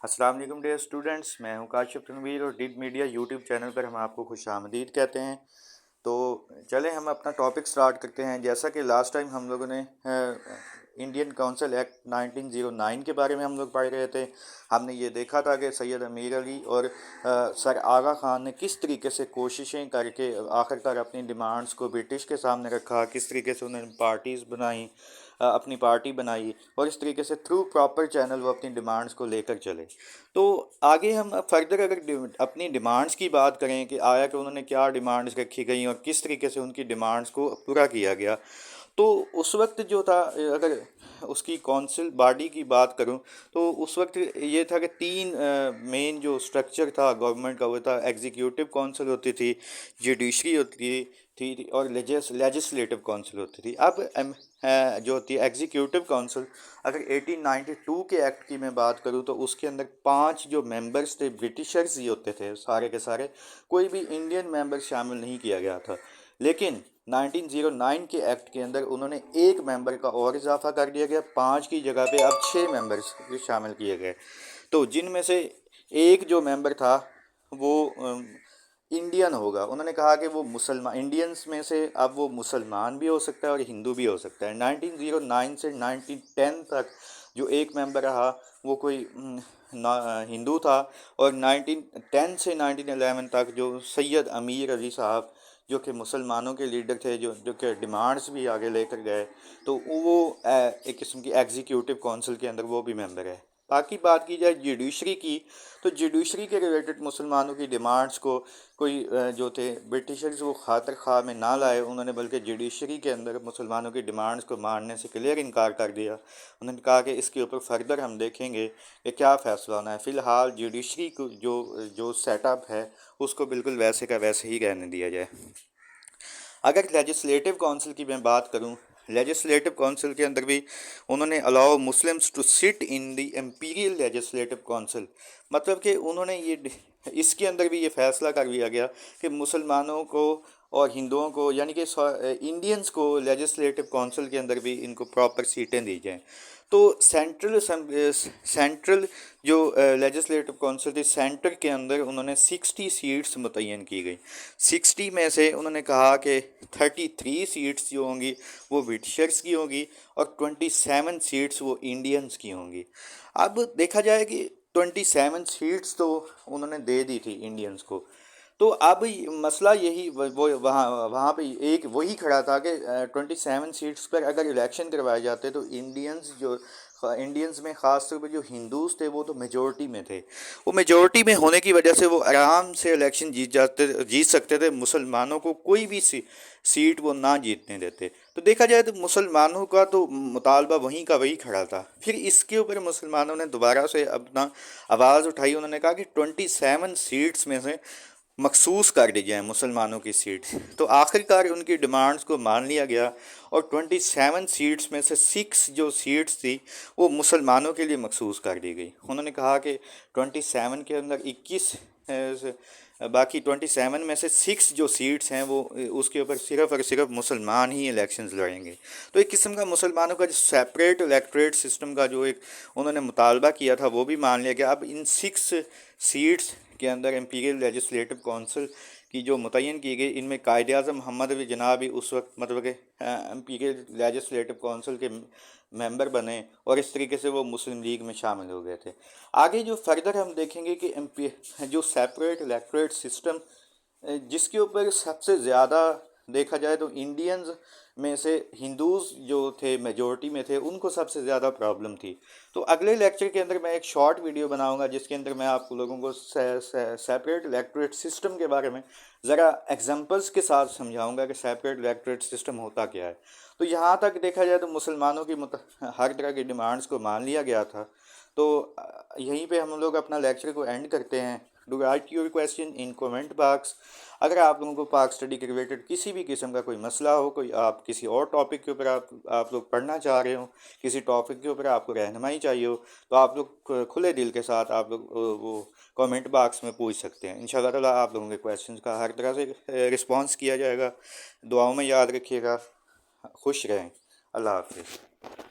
अस्सलाम वालेकुम dear students, मैं हूं काशिफ तनवीर और डिड मीडिया यूट्यूब चैनल पर हम आपको खुश आमदीद कहते हैं। तो चलें हम अपना टॉपिक स्टार्ट करते हैं। जैसा कि लास्ट टाइम हम लोगों ने इंडियन काउंसिल एक्ट 1909 के बारे में हम लोग पढ़ रहे थे। हमने ये देखा था कि सैयद अमीर अली और सर आगा ख़ान ने किस तरीके से कोशिशें करके आखिरकार अपनी डिमांड्स को ब्रिटिश के सामने रखा, किस तरीके से उन्होंने पार्टीज़ बनाई, अपनी पार्टी बनाई और इस तरीके से थ्रू प्रॉपर चैनल वो अपनी डिमांड्स को लेकर चले। तो आगे हम फर्दर अगर अपनी डिमांड्स की बात करें कि आया कि उन्होंने क्या डिमांड्स रखी गई और किस तरीके से उनकी डिमांड्स को पूरा किया गया, तो उस वक्त जो था, अगर उसकी कौंसिल बॉडी की बात करूं तो उस वक्त ये था कि तीन मेन जो स्ट्रक्चर था गवर्नमेंट का, वो था एग्जीक्यूटिव काउंसिल होती थी, जुडिशरी होती थी और लेजिस्लेटिव काउंसिल होती थी। अब जो होती है एग्जीक्यूटिव काउंसिल, अगर 1892 के एक्ट की मैं बात करूं तो उसके अंदर 5 जो मेंबर्स थे ब्रिटिशर्स ही होते थे सारे के सारे, कोई भी इंडियन मेंबर शामिल नहीं किया गया था। लेकिन 1909 के एक्ट के अंदर उन्होंने एक मेंबर का और इजाफा कर दिया गया, 5 की जगह पे अब 6 मेंबर्स शामिल किए गए। तो जिनमें से एक जो मेंबर था वो इंडियन होगा। उन्होंने कहा कि वो मुसलमान, इंडियंस में से अब वो मुसलमान भी हो सकता है और हिंदू भी हो सकता है। 1909 से 1910 तक जो एक मेंबर रहा वो कोई हिंदू था, और 1910 से 1911 तक जो सैयद अमीर अली साहब जो कि मुसलमानों के लीडर थे, जो कि डिमांड्स भी आगे लेकर गए, तो वो एक किस्म की एग्जीक्यूटिव काउंसिल के अंदर वो भी मेंबर है। बाकी बात की जाए जुडिशरी की, तो जुडिशरी के रिलेटेड मुसलमानों की डिमांड्स को कोई जो थे ब्रिटिशर्स वो खातर ख्वाह में ना लाए, उन्होंने बल्कि जुडिशरी के अंदर मुसलमानों की डिमांड्स को मानने से क्लियर इनकार कर दिया। उन्होंने कहा कि इसके ऊपर फर्दर हम देखेंगे कि क्या फ़ैसला होना है। फ़िलहाल जुडिशरी को जो जो सेटअप है उसको बिल्कुल वैसे का वैसे ही रहने दिया जाए। अगर लेजिस्लेटिव काउंसिल की मैं बात करूं, लेजिस्लेटिव काउंसिल के अंदर भी उन्होंने allow Muslims to sit in the imperial legislative council, मतलब कि उन्होंने ये इसके अंदर भी ये फैसला कर लिया गया कि मुसलमानों को और हिंदुओं को, यानी कि इंडियंस को लेजिस्लेटिव काउंसिल के अंदर भी इनको प्रॉपर सीटें दी जाएँ। तो सेंट्रल जो लेजिस्लेटिव काउंसिल थी, सेंटर के अंदर उन्होंने 60 सीट्स मुतय्यन की गई। 60 में से उन्होंने कहा कि 33 सीट्स जो होंगी वो ब्रिटिशर्स की होंगी और 27 सीट्स वो इंडियंस की होंगी। अब देखा जाए कि 27 सीट्स तो उन्होंने दे दी थी इंडियंस को, तो अब मसला यही वो वहाँ वहाँ पे एक वही खड़ा था कि 27 सीट्स पर अगर इलेक्शन करवाए जाते तो इंडियंस में ख़ास तौर पर जो हिंदूज़ थे वो तो मेजॉरिटी में थे। वो मेजॉरिटी में होने की वजह से वो आराम से इलेक्शन जीत सकते थे। मुसलमानों को कोई भी सीट वो ना जीतने देते। तो देखा जाए तो मुसलमानों का तो मुतालबा वहीं का वही खड़ा था। फिर इसके ऊपर मुसलमानों ने दोबारा से अपना आवाज़ उठाई। उन्होंने कहा कि 27 सीट्स में से मखसूस कर दी जाए मुसलमानों की सीट। तो आखिरकार उनकी डिमांड्स को मान लिया गया और 27 सीट्स में से 6 जो सीट्स थी वो मुसलमानों के लिए मखसूस कर दी गई। उन्होंने कहा कि 27 के अंदर 21 बाकी 27 में से 6 जो सीट्स हैं वो उसके ऊपर सिर्फ़ और सिर्फ मुसलमान ही इलेक्शंस लड़ेंगे। तो एक किस्म का मुसलमानों का जो सेपरेट इलेक्टोरेट सिस्टम का जो एक उन्होंने मुतालबा किया था वो भी मान लिया गया। अब इन 6 सीट्स के अंदर इम्पीरियल लेजिस्लेटिव काउंसिल की जो मुतय्यन की गई, इनमें कायद-ए-आज़म मोहम्मद अली जिन्ना भी उस वक्त मतलब कि इम्पीरियल लेजिस्लेटिव काउंसिल के मेंबर बने और इस तरीके से वो मुस्लिम लीग में शामिल हो गए थे। आगे जो फर्दर हम देखेंगे कि जो सेपरेट इलेक्टोरेट सिस्टम जिसके ऊपर सबसे ज़्यादा देखा जाए तो इंडियंस में से हिंदूज़ जो थे मेजॉरिटी में थे, उनको सबसे ज़्यादा प्रॉब्लम थी। तो अगले लेक्चर के अंदर मैं एक शॉर्ट वीडियो बनाऊंगा जिसके अंदर मैं आप लोगों को सेपरेट इलेक्टोरेट सिस्टम के बारे में ज़रा एग्जांपल्स के साथ समझाऊंगा कि सेपरेट इलेक्टोरेट सिस्टम होता क्या है। तो यहाँ तक देखा जाए तो मुसलमानों की हर तरह की डिमांड्स को मान लिया गया था। तो यहीं पे हम लोग अपना लेक्चर को एंड करते हैं। Do right your question in comment box. अगर आप लोगों को पाक स्टडी के रिलेटेड किसी भी किस्म का कोई मसला हो, कोई आप किसी और टॉपिक के ऊपर आप लोग पढ़ना चाह रहे हो, किसी टॉपिक के ऊपर आपको रहनुमाई चाहिए हो, तो आप लोग खुले दिल के साथ आप लोग वो कमेंट बॉक्स में पूछ सकते हैं। इंशाल्लाह ताला आप लोगों के क्वेश्चंस का हर तरह से रिस्पांस किया जाएगा। दुआओं में याद रखिएगा। खुश रहें। अल्लाह हाफिज़।